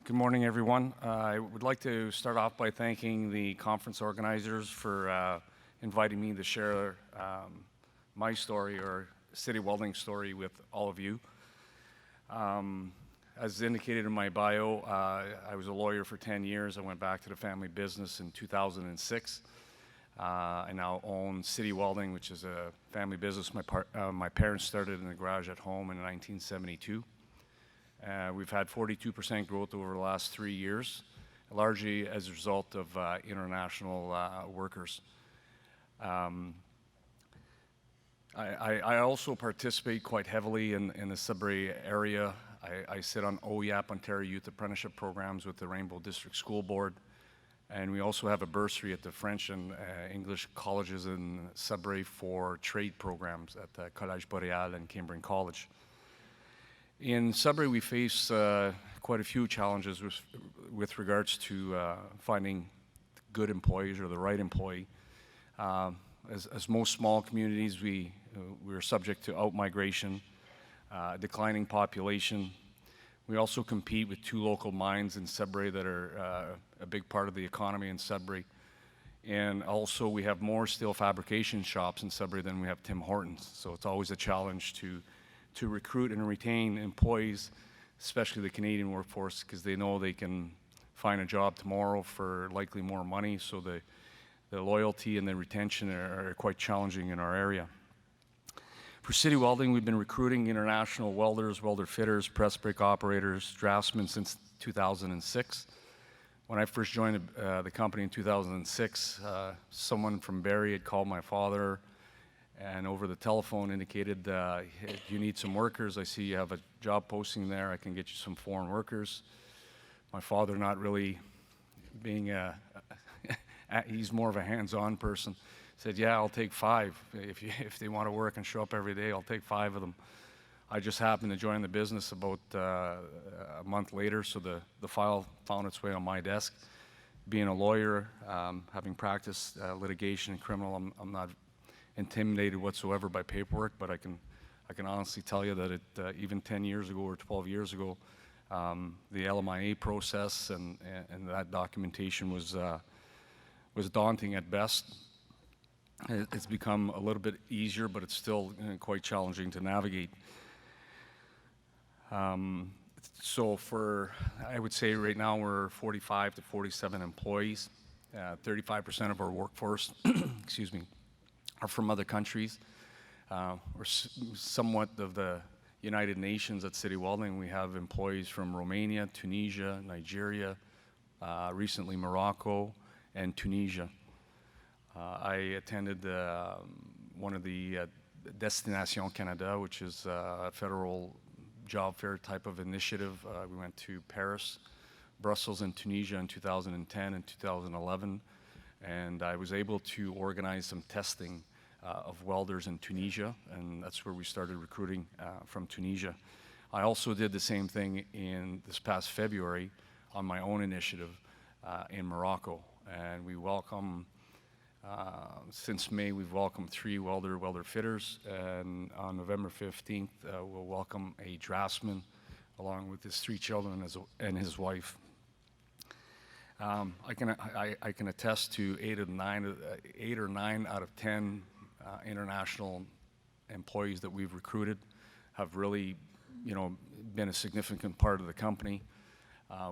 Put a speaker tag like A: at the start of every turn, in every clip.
A: Good morning, everyone. I would like to start off by thanking the conference organizers for inviting me to share my story, or City Welding story, with all of you. As indicated in my bio, I was a lawyer for 10 years. I went back to the family business in 2006. I now own City Welding, which is a family business my parents started in the garage at home in 1972. We've had 42% growth over the last 3 years, largely as a result of international workers. I also participate quite heavily in the Sudbury area. I sit on OYAP, Ontario Youth Apprenticeship Programs, with the Rainbow District School Board. And we also have a bursary at the French and English colleges in Sudbury for trade programs at the Collège Brouillette and Cambridge College. In Sudbury, we face quite a few challenges with regards to finding good employees, or the right employee. As most small communities, we're subject to out-migration, declining population. We also compete with 2 local mines in Sudbury that are a big part of the economy in Sudbury. And also, we have more steel fabrication shops in Sudbury than we have Tim Hortons. So it's always a challenge to recruit and retain employees, especially the Canadian workforce, because they know they can find a job tomorrow for likely more money. So the loyalty and the retention are quite challenging in our area. For City Welding, we've been recruiting international welders, welder fitters, press brake operators, draftsmen since 2006. When I first joined the company in 2006, someone from Barrie had called my father and over the telephone indicated, hey, you need some workers. I see you have a job posting there. I can get you some foreign workers. My father, not really being he's more of a hands-on person, said, yeah, I'll take 5. If they want to work and show up every day, I'll take 5 of them. I just happened to join the business about a month later, so the file found its way on my desk. Being a lawyer, having practiced litigation and criminal, I'm not intimidated whatsoever by paperwork, but I can honestly tell you that even 10 years ago or 12 years ago, the LMIA process and that documentation was daunting at best. It's become a little bit easier, but it's still quite challenging to navigate. So I would say right now we're 45 to 47 employees. 35% of our workforce, excuse me, are from other countries. We're somewhat of the United Nations at City Welding. We have employees from Romania, Tunisia, Nigeria, recently Morocco, and Tunisia. I attended one of the Destination Canada, which is a federal job fair type of initiative. We went to Paris, Brussels, and Tunisia in 2010 and 2011. And I was able to organize some testing of welders in Tunisia, and that's where we started recruiting from Tunisia. I also did the same thing in this past February on my own initiative in Morocco. And we welcome, since May, we've welcomed 3 welder fitters, and on November 15th, we'll welcome a draftsman along with his 3 children and his wife. I can attest to 8 or 9 out of 10 international employees that we've recruited have really, been a significant part of the company.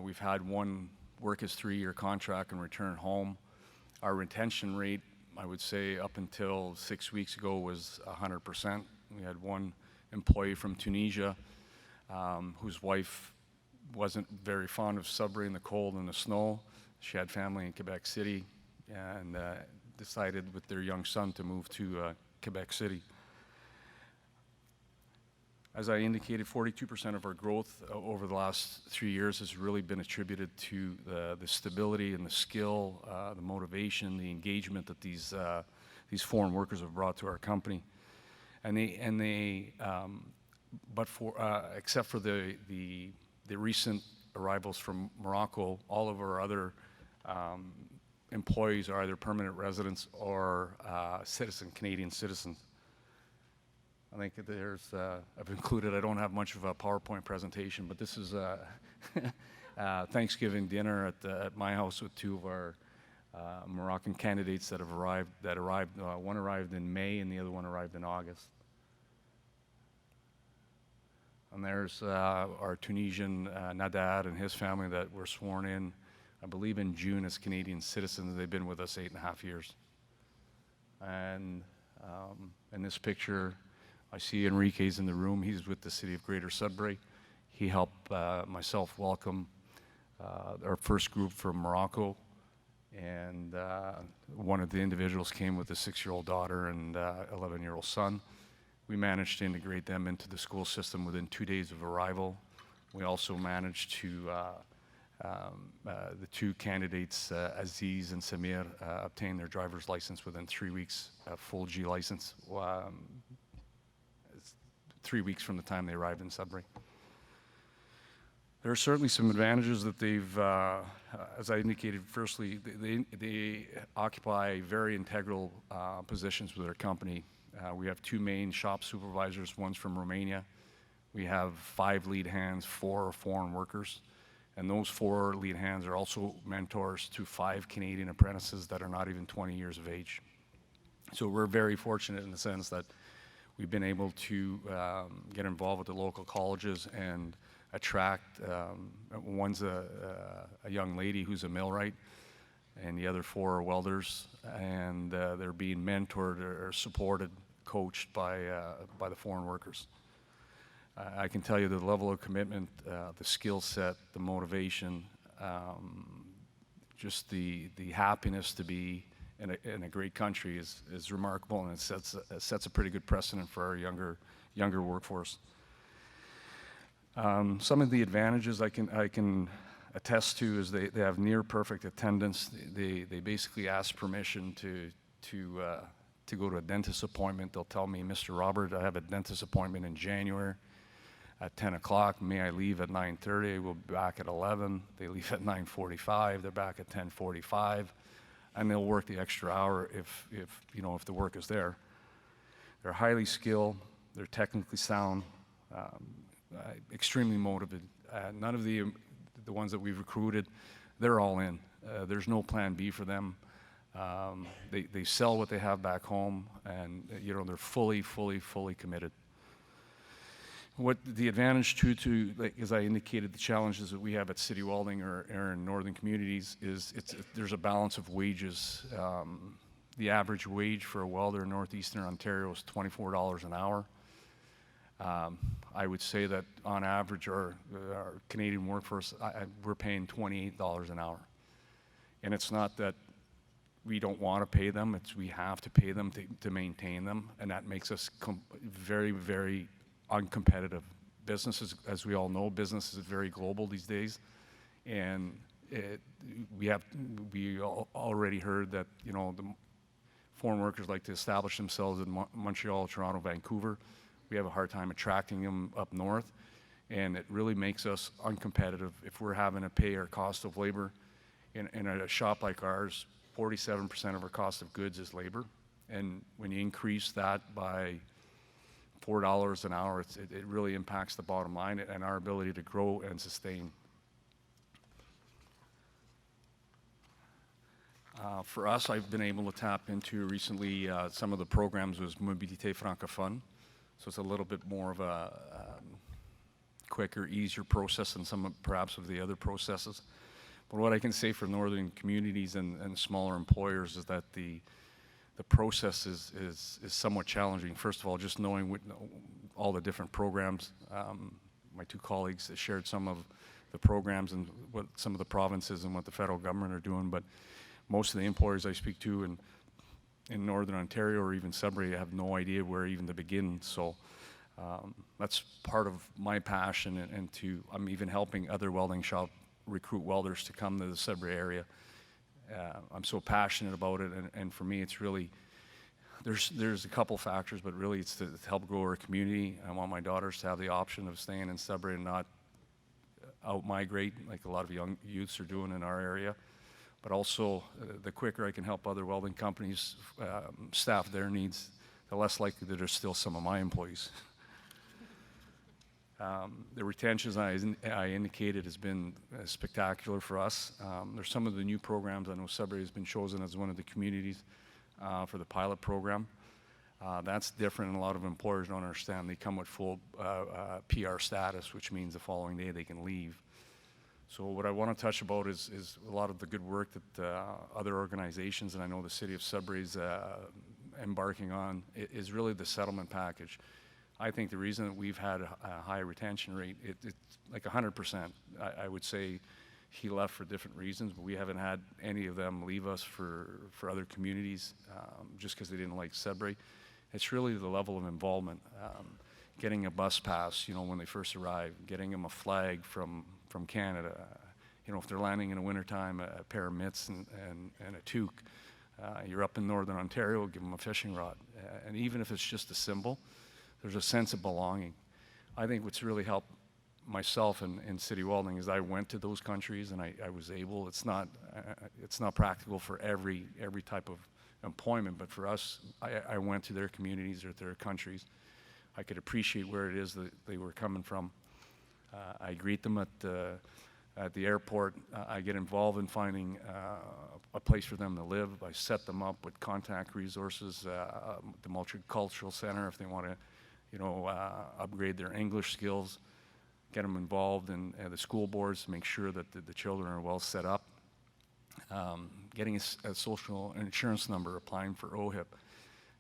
A: We've had one work his 3-year contract and return home. Our retention rate, I would say, up until 6 weeks ago was 100%. We had one employee from Tunisia whose wife wasn't very fond of Sudbury in the cold and the snow. She had family in Quebec City and decided with their young son to move to Quebec City. As I indicated, 42% of our growth over the last 3 years has really been attributed to the stability and the skill, the motivation, the engagement that these foreign workers have brought to our company. Except for the recent arrivals from Morocco, all of our other employees are either permanent residents or Canadian citizens. I think I've included, I don't have much of a PowerPoint presentation, but this is Thanksgiving dinner at my house with two of our Moroccan candidates that have arrived. One arrived in May and the other one arrived in August. And there's our Tunisian Nadad and his family that were sworn in, I believe in June, as Canadian citizens. They've been with us 8.5 years. And in this picture, I see Enrique's in the room. He's with the City of Greater Sudbury. He helped myself welcome our first group from Morocco. And one of the individuals came with a 6-year-old daughter and 11-year-old son. We managed to integrate them into the school system within 2 days of arrival. We also managed to, the two candidates, Aziz and Samir, obtain their driver's license within 3 weeks, a full G license, 3 weeks from the time they arrived in Sudbury. There are certainly some advantages that they've, as I indicated, firstly, they occupy very integral positions with our company. We have 2 main shop supervisors, one's from Romania. We have 5 lead hands, 4 are foreign workers. And those 4 lead hands are also mentors to 5 Canadian apprentices that are not even 20 years of age. So we're very fortunate in the sense that we've been able to get involved with the local colleges and attract, one's a young lady who's a millwright, and the other 4 are welders, and they're being mentored or supported, coached by the foreign workers. I can tell you the level of commitment, the skill set, the motivation, just the happiness to be in a great country is remarkable, and it sets a pretty good precedent for our younger workforce. Some of the advantages I can attest to is they have near perfect attendance. They basically ask permission to go to a dentist appointment. They'll tell me, Mr. Robert, I have a dentist appointment in January at 10 o'clock. May I leave at 9:30? We'll be back at 11. They leave at 9:45. They're back at 10:45, and they'll work the extra hour if the work is there. They're highly skilled. They're technically sound. Extremely motivated. None of the ones that we've recruited, they're all in. There's no plan B for them. They sell what they have back home, and they're fully committed. What the advantage to like, as I indicated, the challenges that we have at City Welding or in northern communities is there's a balance of wages. The average wage for a welder in northeastern Ontario is $24 an hour. I would say that on average, our Canadian workforce, we're paying $28 an hour. And it's not that we don't want to pay them, it's we have to pay them to maintain them, and that makes us very uncompetitive. Business, as we all know, business is very global these days, and we already heard that the foreign workers like to establish themselves in Montreal, Toronto, Vancouver. We have a hard time attracting them up north, and it really makes us uncompetitive if we're having to pay our cost of labor. In a shop like ours, 47% of our cost of goods is labor, and when you increase that by $4 an hour, it really impacts the bottom line and our ability to grow and sustain. For us, I've been able to tap into recently some of the programs with Mobilité Francophone. So it's a little bit more of a quicker, easier process than perhaps of the other processes. But what I can say for northern communities and smaller employers is that the process is somewhat challenging. First of all, just knowing all the different programs. My 2 colleagues shared some of the programs and what some of the provinces and what the federal government are doing, but most of the employers I speak to in Northern Ontario or even Sudbury have no idea where even to begin. So that's part of my passion, and I'm even helping other welding shop recruit welders to come to the Sudbury area. I'm so passionate about it, and for me it's really, there's a couple factors, but really it's to help grow our community. I want my daughters to have the option of staying in Sudbury and not out-migrate like a lot of young youths are doing in our area. But also, the quicker I can help other welding companies staff their needs, the less likely that there's still some of my employees. The retention, as I indicated, has been spectacular for us. There's some of the new programs. I know Sudbury has been chosen as one of the communities for the pilot program. That's different, and a lot of employers don't understand. They come with full PR status, which means the following day they can leave. So what I want to touch about is a lot of the good work that other organizations, and I know the city of Sudbury is embarking on, is really the settlement package. I think the reason that we've had a high retention rate, it's like 100%. I would say he left for different reasons, but we haven't had any of them leave us for other communities just because they didn't like Sudbury. It's really the level of involvement. Getting a bus pass, you know, when they first arrive, getting them a flag from Canada. You know, if they're landing in the wintertime, a pair of mitts and a toque. You're up in Northern Ontario, give them a fishing rod. And even if it's just a symbol, there's a sense of belonging. I think what's really helped myself in City Welding is I went to those countries and I was able. It's not practical for every type of employment, but for us, I went to their communities or their countries. I could appreciate where it is that they were coming from. I greet them at the airport. I get involved in finding a place for them to live. I set them up with contact resources, the Multicultural Center if they want to, you know, upgrade their English skills, get them involved in the school boards to make sure that the children are well set up. Getting a social insurance number, applying for OHIP,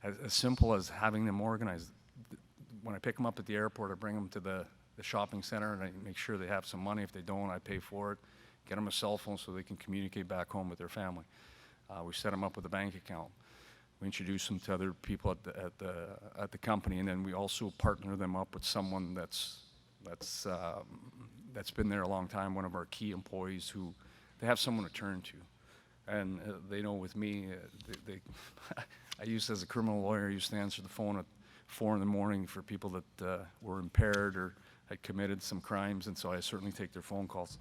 A: as simple as having them organized. When I pick them up at the airport, I bring them to the shopping center and I make sure they have some money. If they don't, I pay for it. Get them a cell phone so they can communicate back home with their family. We set them up with a bank account. We introduce them to other people at the company, and then we also partner them up with someone that's been there a long time, one of our key employees who they have someone to turn to. And they know with me, I used as a criminal lawyer, I used to answer the phone at 4 in the morning for people that were impaired or had committed some crimes, and so I certainly take their phone calls.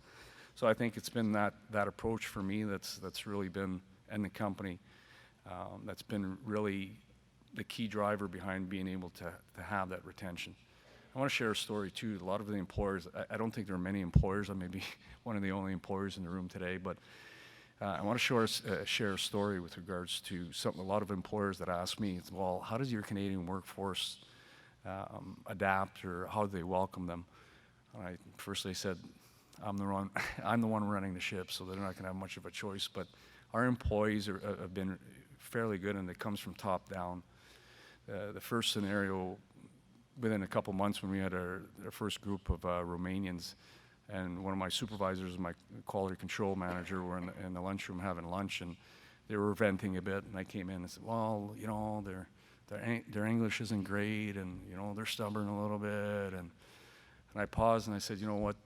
A: So I think it's been that approach for me that's really been, and the company, that's been really the key driver behind being able to have that retention. I want to share a story too. A lot of the employers, I don't think there are many employers, I may be one of the only employers in the room today, but I want to share a story with regards to a lot of employers that ask me, well, how does your Canadian workforce adapt, or how do they welcome them? And firstly said, I'm the one running the ship, so they're not going to have much of a choice. But our employees have been fairly good, and it comes from top down. The first scenario, within a couple months when we had our first group of Romanians, and one of my supervisors, my quality control manager, were in the lunchroom having lunch, and they were venting a bit, and I came in and said, well, you know, their English isn't great, and, you know, they're stubborn a little bit, and I paused and I said, you know what,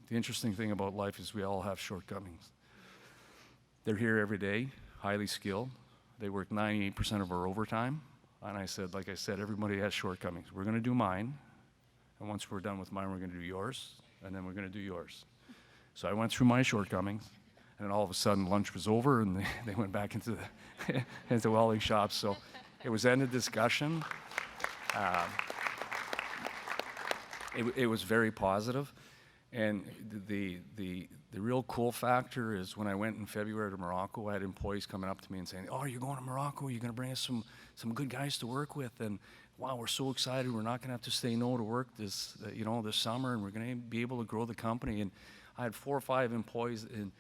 A: the interesting thing about life is we all have shortcomings. They're here every day, highly skilled. They work 98% of our overtime, and I said, like I said, everybody has shortcomings. We're going to do mine, and once we're done with mine, we're going to do yours, and then we're going to do yours. So I went through my shortcomings, and then all of a sudden lunch was over, and they went back into the welding shop. So it was ended discussion. It was very positive, and the real cool factor is when I went in February to Morocco, I had employees coming up to me and saying, "Oh, you're going to Morocco? You're going to bring us some good guys to work with?" And wow, we're so excited. We're not going to have to say no to work this summer, and we're going to be able to grow the company. And I had 4 or 5 employees, and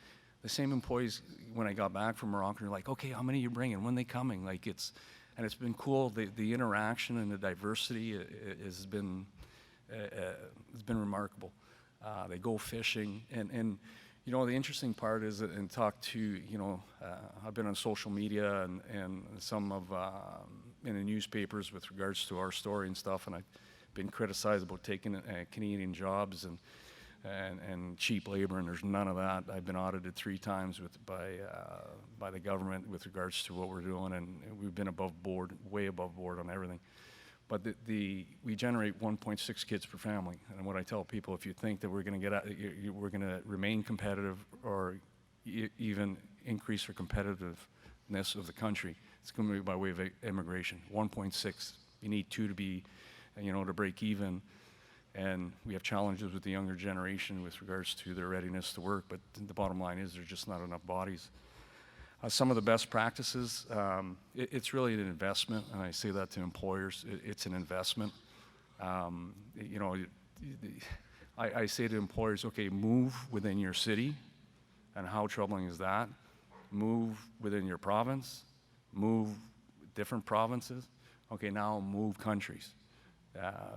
A: the same employees when I got back from Morocco, they're like, "Okay, how many are you bringing? When are they coming?" Like it's been cool. The interaction and the diversity has been remarkable. They go fishing, and you know, the interesting part is, and talk to, you know, I've been on social media and some of in the newspapers with regards to our story and stuff, and I've been criticized about taking Canadian jobs and cheap labor, and there's none of that. I've been audited 3 times by the government with regards to what we're doing, and we've been above board, way above board on everything. But we generate 1.6 kids per family, and what I tell people, if you think that we're going to remain competitive or even increase our competitiveness of the country, it's going to be by way of immigration. 1.6. You need 2 to be, you know, to break even. And we have challenges with the younger generation with regards to their readiness to work, but the bottom line is there's just not enough bodies. Some of the best practices, it's really an investment, and I say that to employers, it's an investment. You know, I say to employers, okay, move within your city, and how troubling is that? Move within your province, move different provinces, okay, now move countries.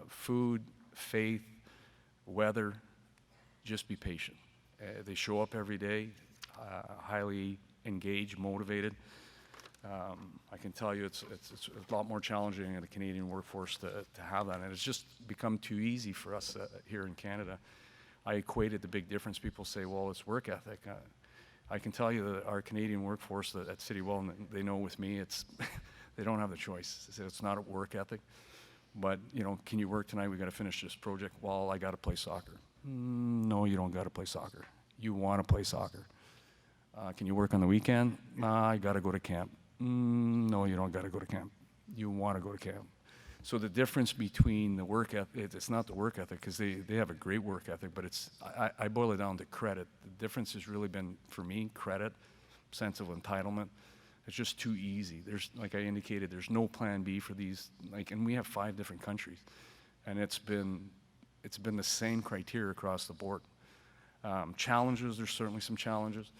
A: Food, faith, weather, just be patient. They show up every day, highly engaged, motivated. I can tell you it's a lot more challenging in the Canadian workforce to have that, and it's just become too easy for us here in Canada. I equated the big difference. People say, well, it's work ethic. I can tell you that our Canadian workforce at City Well, they know with me, it's they don't have the choice. It's not a work ethic. But, you know, can you work tonight? We got to finish this project. Well, I got to play soccer. No, you don't got to play soccer. You want to play soccer. Can you work on the weekend? I got to go to camp. No, you don't got to go to camp. You want to go to camp. So the difference between the work ethic, it's not the work ethic, because they have a great work ethic, but I boil it down to credit. The difference has really been, for me, credit, sense of entitlement. It's just too easy. There's, like I indicated, there's no plan B for these, and we have 5 different countries, and it's been the same criteria across the board. Challenges, there's certainly some challenges.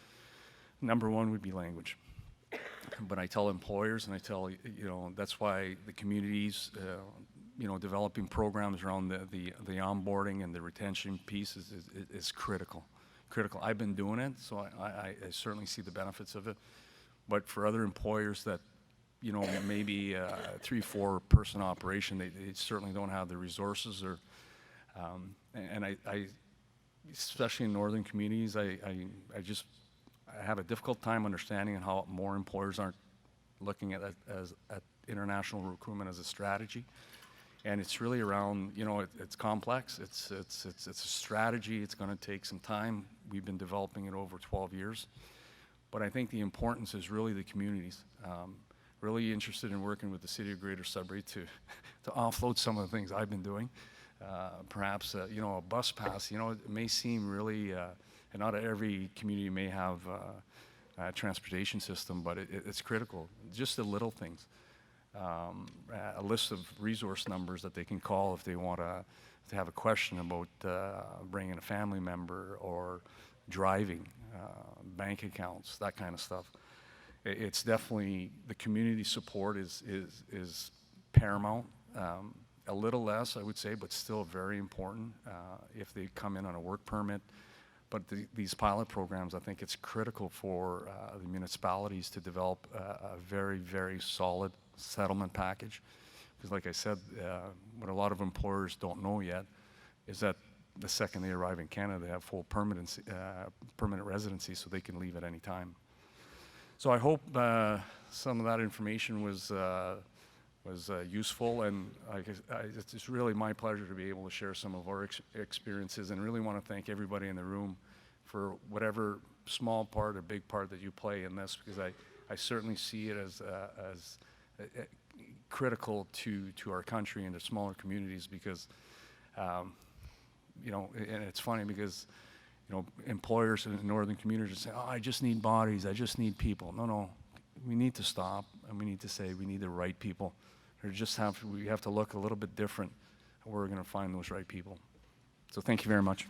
A: Number one would be language. But I tell employers, and I tell, you know, that's why the communities, you know, developing programs around the onboarding and the retention piece is critical. I've been doing it, so I certainly see the benefits of it. But for other employers that, you know, maybe a 3-4 person operation, they certainly don't have the resources, or, and I especially in northern communities, I have a difficult time understanding how more employers aren't looking at international recruitment as a strategy. And it's really around, you know, it's complex. It's a strategy. It's going to take some time. We've been developing it over 12 years. But I think the importance is really the communities. Really interested in working with the City of Greater Sudbury to offload some of the things I've been doing. Perhaps, you know, a bus pass, you know, it may seem really, and not every community may have a transportation system, but it's critical. Just the little things. A list of resource numbers that they can call if they want to have a question about bringing a family member or driving, bank accounts, that kind of stuff. It's definitely, the community support is paramount. A little less, I would say, but still very important if they come in on a work permit. But these pilot programs, I think it's critical for the municipalities to develop a very, very solid settlement package. Because like I said, what a lot of employers don't know yet is that the second they arrive in Canada, they have full permanent residency, so they can leave at any time. So I hope some of that information was useful, and it's really my pleasure to be able to share some of our experiences, and really want to thank everybody in the room for whatever small part or big part that you play in this, because I certainly see it as critical to our country and to smaller communities, because you know, and it's funny because, you know, employers in northern communities say, oh, I just need bodies, I just need people. No, we need to stop, and we need to say we need the right people. We have to look a little bit different where we're going to find those right people. So thank you very much.